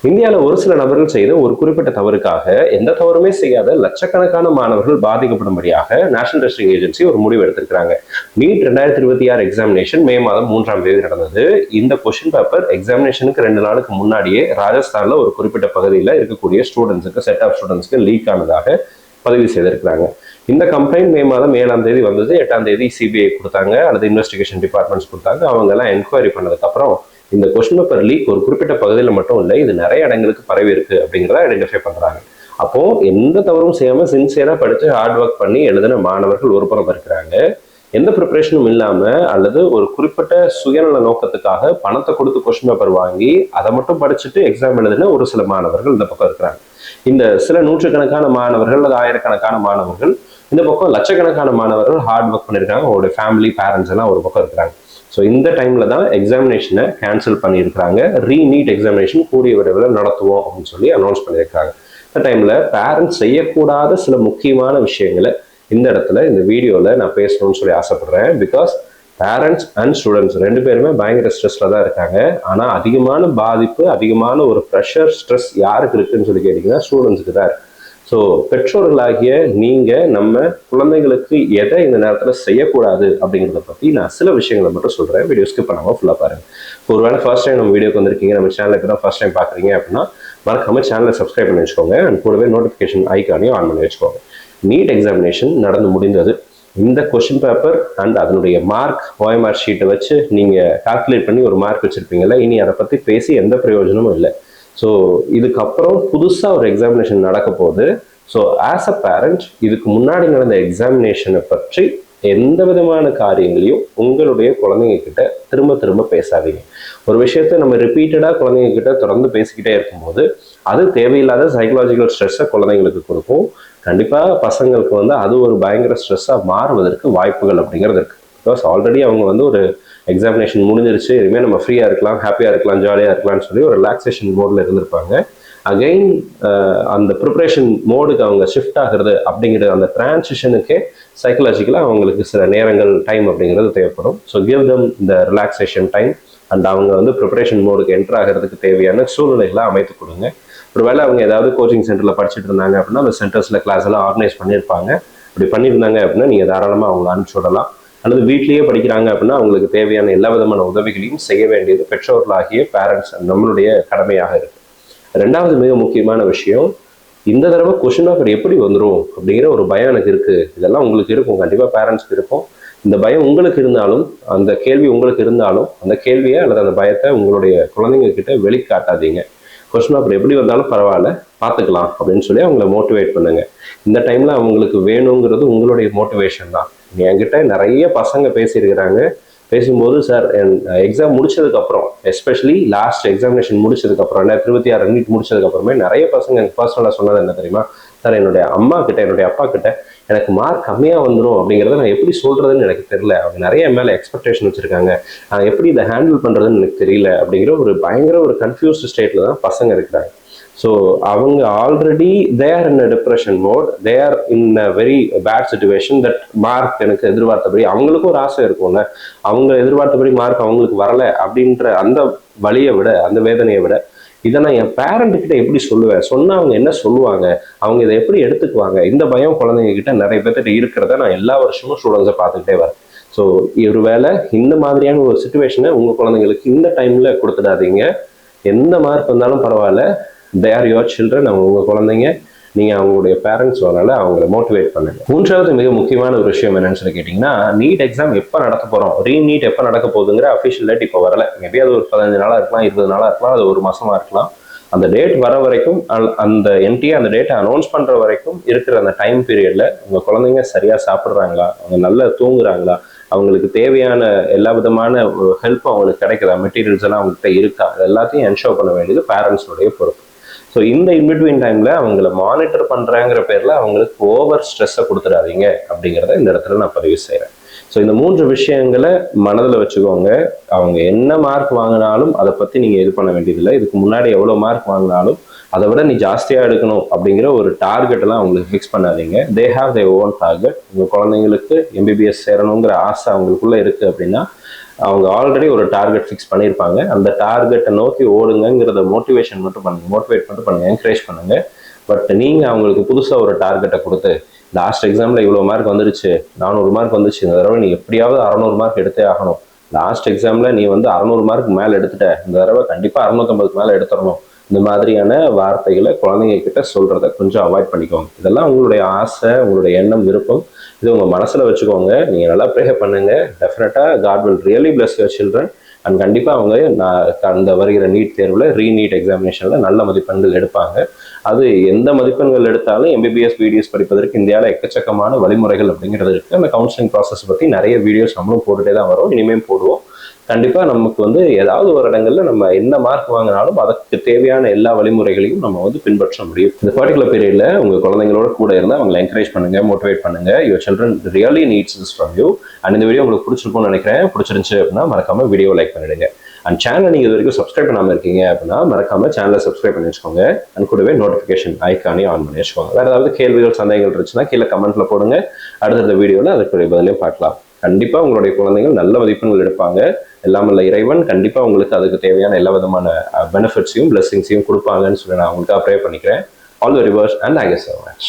இந்தியாவில் ஒரு சில நபர்கள் செய்த ஒரு குறிப்பிட்ட தவறுக்காக எந்த தவறுமே செய்யாத லட்சக்கணக்கான மாணவர்கள் பாதிக்கப்படும்படியாக நேஷனல் டெஸ்டிங் ஏஜென்சி ஒரு முடிவு எடுத்திருக்காங்க. நீட் 2026 எக்ஸாமினேஷன் மே மாதம் 3ஆம் தேதி நடந்தது. இந்த கொஸ்டின் பேப்பர் எக்ஸாமினேஷனுக்கு 2 நாளுக்கு முன்னாடியே ராஜஸ்தான்ல ஒரு குறிப்பிட்ட பகுதியில் இருக்கக்கூடிய ஸ்டூடெண்ட்ஸுக்கு செட் ஆஃப் ஸ்டூடெண்ட்ஸ்க்கு லீக் ஆனதாக பதிவு செய்திருக்கிறாங்க. இந்த கம்ப்ளைண்ட் மே மாதம் 7ஆம் தேதி வந்தது. 8ஆம் தேதி சிபிஐ கொடுத்தாங்க அல்லது இன்வெஸ்டிகேஷன் டிபார்ட்மெண்ட்ஸ் கொடுத்தாங்க. அவங்க எல்லாம் என்கொயரி பண்ணதுக்கு அப்புறம் இந்த கொஸ்டின் பேப்பர் லீக் ஒரு குறிப்பிட்ட பகுதியில் மட்டும் இல்லை, இது நிறைய இடங்களுக்கு பரவி இருக்கு அப்படிங்கிறத ஐடென்டிஃபை பண்றாங்க. அப்போ எந்த தவறும் செய்யாம சின்சியரா படிச்சு ஹார்ட் ஒர்க் பண்ணி எழுதின மாணவர்கள் ஒரு புறம் இருக்கிறாங்க. எந்த ப்ரிப்பரேஷனும் இல்லாம அல்லது ஒரு குறிப்பிட்ட சுயநல நோக்கத்துக்காக பணத்தை கொடுத்து கொஸ்டின் பேப்பர் வாங்கி அதை மட்டும் படிச்சுட்டு எக்ஸாம் எழுதின ஒரு சில மாணவர்கள் இந்த பக்கம் இருக்கிறாங்க. இந்த சில நூற்றுக்கணக்கான மாணவர்கள் அல்லது ஆயிரக்கணக்கான மாணவர்கள் இந்த பக்கம் லட்சக்கணக்கான மாணவர்கள் ஹார்ட் ஒர்க் பண்ணியிருக்காங்க. அவங்களுடைய ஃபேமிலி பேரண்ட்ஸ் எல்லாம் ஒரு பக்கம் இருக்கிறாங்க. ஸோ இந்த டைம்ல தான் எக்ஸாமினேஷனை கேன்சல் பண்ணியிருக்கிறாங்க. ரீநீட் எக்ஸாமினேஷன் கூடிய விரைவில் நடத்துவோம் அப்படின்னு சொல்லி அனௌன்ஸ் பண்ணியிருக்காங்க. இந்த டைம்ல பேரண்ட்ஸ் செய்யக்கூடாத சில முக்கியமான விஷயங்களை இந்த இடத்துல இந்த வீடியோவில் நான் பேசணும்னு சொல்லி ஆசைப்படுறேன். பிகாஸ் பேரண்ட்ஸ் அண்ட் ஸ்டூடெண்ட்ஸ் 2 பேருமே பயங்கர ஸ்ட்ரெஸ்ல தான் இருக்காங்க. ஆனால் அதிகமான பாதிப்பு, அதிகமான ஒரு ப்ரெஷர், ஸ்ட்ரெஸ் யாருக்கு இருக்குன்னு சொல்லி கேட்டிங்கன்னா ஸ்டூடெண்ட்ஸுக்கு தான் இருக்கு. ஸோ பெற்றோர்களாகிய நீங்கள் நம்ம குழந்தைகளுக்கு எதை இந்த நேரத்தில் செய்யக்கூடாது அப்படிங்கிறத பற்றி நான் சில விஷயங்களை மட்டும் சொல்கிறேன். வீடியோ ஸ்கிப் பண்ணாமல் ஃபுல்லாக பாருங்கள். ஒரு வேளை ஃபர்ஸ்ட் டைம் நம்ம வீடியோக்கு வந்திருக்கீங்க, நம்ம சேனலை இப்போ தான் ஃபர்ஸ்ட் டைம் பார்க்குறீங்க அப்படின்னா மறக்காம சேனலை சப்ஸ்கிரைப் பண்ணி வச்சுக்கோங்க. அண்ட் கூடவே நோட்டிஃபிகேஷன் ஐக்கானையும் ஆன் பண்ணி வச்சுக்கோங்க. நீட் எக்ஸாமினேஷன் நடந்து முடிந்தது. இந்த கொஸ்டின் பேப்பர் அண்ட் அதனுடைய மார்க் ஓஎம்ஆர் ஷீட்டை வச்சு நீங்கள் கால்குலேட் பண்ணி ஒரு மார்க் வச்சுருப்பீங்களா, இனி அதை பற்றி பேசி எந்த பிரயோஜனமும் இல்லை. ஸோ இதுக்கப்புறம் புதுசாக ஒரு எக்ஸாமினேஷன் நடக்க போகுது. ஸோ ஆஸ் அ பேரண்ட் இதுக்கு முன்னாடி நடந்த எக்ஸாமினேஷனை பற்றி எந்த விதமான காரியங்களையும் உங்களுடைய குழந்தைங்க கிட்ட திரும்ப திரும்ப பேசாதீங்க. ஒரு விஷயத்த நம்ம ரிப்பீட்டடாக குழந்தைங்க கிட்ட தொடர்ந்து பேசிக்கிட்டே இருக்கும்போது அது தேவையில்லாத சைக்கலாஜிக்கல் ஸ்ட்ரெஸ்ஸை குழந்தைங்களுக்கு கொடுக்கும். கண்டிப்பாக பசங்களுக்கு அது ஒரு பயங்கர ஸ்ட்ரெஸ்ஸாக மாறுவதற்கு வாய்ப்புகள் அப்படிங்கிறது இருக்குது. பிகாஸ் ஆல்ரெடி அவங்க ஒரு எக்ஸாமினேஷன் முடிஞ்சிருச்சு, இனிமேல் நம்ம ஃப்ரீயாக இருக்கலாம், ஹாப்பியாக இருக்கலாம், ஜாலியாக இருக்கலாம்னு சொல்லி ஒரு ரிலாக்ஸேஷன் மோடில் இருந்திருப்பாங்க. அகெயின் அந்த ப்ரிப்ரேஷன் மோடுக்கு அவங்க ஷிஃப்ட் ஆகிறது அப்படிங்கிற அந்த டிரான்சிஷனுக்கே சைக்கலாஜிக்கலாக அவங்களுக்கு சில நேரங்கள் டைம் அப்படிங்கிறது தேவைப்படும். ஸோ கிவ் தம் இந்த ரிலாக்ஸேஷன் டைம் அண்ட் அவங்க ப்ரிப்ரேஷன் மோடுக்கு என்டர் ஆகிறதுக்கு தேவையான சூழ்நிலைகளை அமைத்து கொடுங்க. ஒருவேளை அவங்க ஏதாவது கோச்சிங் சென்டரில் படிச்சுட்டு இருந்தாங்க அப்படின்னா அந்த சென்டர்ஸில் கிளாஸ் எல்லாம் ஆர்கனைஸ் பண்ணியிருப்பாங்க. அப்படி பண்ணியிருந்தாங்க அப்படின்னா நீங்கள் தாராளமாக அவங்களை அனுப்பிச்சு விடலாம். அல்லது வீட்லேயே படிக்கிறாங்க அப்படின்னா அவங்களுக்கு தேவையான எல்லா விதமான உதவிகளையும் செய்ய வேண்டியது பெற்றோர்களாகிய பேரண்ட்ஸ் நம்மளுடைய கடமையாக இருக்கு. 2வது மிக முக்கியமான விஷயம், இந்த தடவை கொஸ்டின் பேப்பர் எப்படி வந்துடும் அப்படிங்கிற ஒரு பயம் எனக்கு இருக்கு. இதெல்லாம் உங்களுக்கு இருக்கும், கண்டிப்பாக பேரண்ட்ஸ்க்கு இருக்கும். இந்த பயம் உங்களுக்கு இருந்தாலும், அந்த கேள்வி உங்களுக்கு இருந்தாலும், அந்த கேள்வியை அல்லது அந்த பயத்தை உங்களுடைய குழந்தைங்க கிட்ட வெளிக்காட்டாதீங்க. கொஸ்டின் பேப்பர் எப்படி வந்தாலும் பரவாயில்ல, பார்த்துக்கலாம் அப்படின்னு சொல்லி அவங்கள மோட்டிவேட் பண்ணுங்க. இந்த டைம்ல அவங்களுக்கு வேணுங்கிறது உங்களுடைய மோட்டிவேஷன் தான். என்கிட்ட நிறைய பசங்க பேசியிருக்கிறாங்க. பேசும்போது சார் எக்ஸாம் முடிச்சதுக்கப்புறம், எஸ்பெஷலி லாஸ்ட் எக்ஸாமினேஷன் முடிச்சதுக்கப்புறம் 2026 நீட் முடிச்சதுக்கப்புறமே நிறைய பசங்க எனக்கு பர்சனலாக சொன்னது என்ன தெரியுமா, சார் என்னுடைய அம்மா கிட்ட என்னுடைய அப்பா கிட்ட எனக்கு மார்க் கம்மியாக வந்துடும் அப்படிங்கிறத நான் எப்படி சொல்கிறதுன்னு எனக்கு தெரியல, அவங்க நிறைய மேலே எக்ஸ்பெக்டேஷன் வச்சுருக்காங்க, நான் எப்படி இதை ஹேண்டில் பண்ணுறதுன்னு எனக்கு தெரியல அப்படிங்கிற ஒரு பயங்கர ஒரு கன்ஃபியூஸ்டு ஸ்டேட்டில் தான் பசங்க இருக்கிறாங்க. ஸோ அவங்க already there in a depression mode, there in a very bad situation. That mark எனக்கு எதிர்பார்த்தபடி, அவங்களுக்கும் ஒரு ஆசை இருக்கும்ல, அவங்க எதிர்பார்த்தபடி மார்க் அவங்களுக்கு வரலை அப்படின்ற அந்த வலியை விட, அந்த வேதனையை விட, இதை நான் என் பேரண்ட் கிட்ட எப்படி சொல்லுவேன், சொன்னால் அவங்க என்ன சொல்லுவாங்க, அவங்க இதை எப்படி எடுத்துக்குவாங்க, இந்த பயம் குழந்தைங்க கிட்ட நிறைய பேர்கிட்ட இருக்கிறத நான் எல்லா வருஷமும் ஸ்டூடெண்ட்ஸை பார்த்துக்கிட்டே வரேன். ஸோ ஒரு வேளை இந்த மாதிரியான ஒரு சுச்சுவேஷனை உங்கள் குழந்தைங்களுக்கு இந்த டைமில் கொடுத்துடாதீங்க. எந்த மார்க் வந்தாலும் பரவாயில்ல, they are your children, அவங்க உங்கள் குழந்தைங்க, நீங்கள் அவங்களுடைய பேரண்ட்ஸ் வரனால அவங்கள மோட்டிவேட் பண்ணுங்க. 3வது மிக முக்கியமான ஒரு விஷயம் என்னன்னு சொல்லி கேட்டிங்கன்னா, நீட் எக்ஸாம் எப்போ நடக்க போகிறோம், ரீநீட் எப்போ நடக்க போகுதுங்கிற அஃபிஷியல் டேட் இப்போ வரல. மேபி அது ஒரு 15 நாளாக இருக்கலாம், 20 நாளாக இருக்கலாம், அது ஒரு மாதமாக இருக்கலாம். அந்த டேட் வர வரைக்கும், அந்த என்டிஏ அந்த டேட்டை அனௌன்ஸ் பண்ணுற வரைக்கும் இருக்கிற அந்த டைம் பீரியடில் உங்கள் குழந்தைங்க சரியாக சாப்பிட்றாங்களா, அவங்க நல்லா தூங்குறாங்களா, அவங்களுக்கு தேவையான எல்லா விதமான ஹெல்ப்பும் அவங்களுக்கு கிடைக்குதா, மெட்டீரியல்ஸ் எல்லாம் அவங்ககிட்ட இருக்கா, அது எல்லாத்தையும் என்ஷோர் பண்ண வேண்டியது பேரண்ட்ஸோடைய பொறுப்பு. ஸோ இந்த இன்பிட்வீன் டைமில் அவங்கள மானிட்டர் பண்ணுறாங்கிற பேரில் அவங்களுக்கு ஓவர் ஸ்ட்ரெஸ்ஸை கொடுத்துடாதீங்க அப்படிங்கிறத இந்த இடத்துல நான் பதிவு செய்கிறேன். ஸோ இந்த 3 விஷயங்களை மனதில் வச்சுக்கோங்க. அவங்க என்ன மார்க் வாங்கினாலும் அதை பற்றி நீங்கள் இது பண்ண வேண்டியதில்லை. இதுக்கு முன்னாடி எவ்வளோ மார்க் வாங்கினாலும் அதை விட நீ ஜாஸ்தியாக எடுக்கணும் அப்படிங்கிற ஒரு டார்கெட் எல்லாம் அவங்களுக்கு ஃபிக்ஸ் பண்ணாதீங்க. They have they own target. உங்கள் குழந்தைங்களுக்கு எம்பிபிஎஸ் சேரணுங்கிற ஆசை அவங்களுக்குள்ள இருக்குது அப்படின்னா அவங்க ஆல்ரெடி ஒரு டார்கெட் ஃபிக்ஸ் பண்ணியிருப்பாங்க. அந்த டார்கெட்டை நோக்கி ஓடுங்கிறத மோட்டிவேட் மட்டும் பண்ணுங்க, என்கரேஜ் பண்ணுங்க. பட் நீங்கள் அவங்களுக்கு புதுசாக ஒரு டார்கெட்டை கொடுத்து லாஸ்ட் எக்ஸாமில் இவ்வளோ மார்க் வந்துருச்சு, 400 மார்க் வந்துச்சு, இந்த தடவை நீ எப்படியாவது 600 மார்க் எடுத்தே ஆகணும், லாஸ்ட் எக்ஸாமில் நீ 600 மார்க் மேலே எடுத்துட்ட, இந்த தடவை கண்டிப்பாக 650 மேலே எடுத்துடணும், இந்த மாதிரியான வார்த்தைகளை குழந்தைங்க கிட்ட சொல்கிறத கொஞ்சம் அவாய்ட் பண்ணிக்கோங்க. இதெல்லாம் உங்களுடைய ஆசை, உங்களுடைய எண்ணம், விருப்பம். இது உங்கள் மனசில் வச்சுக்கோங்க. நீங்கள் நல்லா ப்ரே பண்ணுங்க. டெஃபினட்டாக god will really bless your children. And கண்டிப்பாக அவங்க அந்த வருகிற நீட் தேர்வில் ரீநீட் எக்ஸாமினேஷனில் நல்ல மதிப்பெண்கள் எடுப்பாங்க. அது எந்த மதிப்பெண்கள் எடுத்தாலும் எம்பிபிஎஸ் பிடிஎஸ் படிப்பதற்கு இந்தியாவில் எக்கச்சக்கமான வழிமுறைகள் அப்படிங்கிறது இருக்குது. அந்த கவுன்சிலிங் ப்ராசஸ் பற்றி நிறைய வீடியோஸ் நம்மளும் போட்டுகிட்டே தான் வரும், இனிமேல் போடுவோம். கண்டிப்பாக நமக்கு ஏதாவது ஒரு இடங்கள்ல நம்ம என்ன மார்க் வாங்கினாலும் அதுக்கு தேவையான எல்லா வழிமுறைகளையும் நம்ம பின்பற்ற முடியும். இந்த பர்டிகுலர் பீரியட்ல உங்க குழந்தைங்களோட கூட இருந்தால் அவங்களை என்கரேஜ் பண்ணுங்க, மோட்டிவேட் பண்ணுங்க. Your children really needs this from you. And இந்த வீடியோ உங்களுக்கு பிடிச்சிருக்கும்னு நினைக்கிறேன். பிடிச்சிருந்துச்சு அப்படின்னா மறக்காம வீடியோ லைக் பண்ணிடுங்க. அண்ட் சேனல் நீங்கள் இது வரைக்கும் சப்ஸ்கிரைப் பண்ணாமல் இருக்கீங்க அப்படின்னா மறக்காம சேனலை சப்ஸ்கிரைப் பண்ணி வச்சுக்கோங்க. அண்ட் கூடவே நோட்டிஃபிகேஷன் ஐக்கானையும் ஆன் பண்ணி வச்சுக்கோங்க. வேறு ஏதாவது கேள்விகள், சந்தேகங்கள் இருந்துச்சுன்னா கீழே கமெண்ட்ல போடுங்க. அடுத்த வீடியோவில் அதுக்குரிய பதிலையும் பார்க்கலாம். கண்டிப்பாக உங்களுடைய குழந்தைகள் நல்ல மதிப்பெண்கள் எடுப்பாங்க. எல்லாமல்ல இறைவன் கண்டிப்பாக உங்களுக்கு அதுக்கு தேவையான எல்லா விதமான பெனிஃபிட்ஸையும் பிளெஸிங்ஸையும் கொடுப்பாங்கன்னு சொல்லி நான் உங்களுக்காக ப்ரே பண்ணிக்கிறேன். All the very best and thank you so much.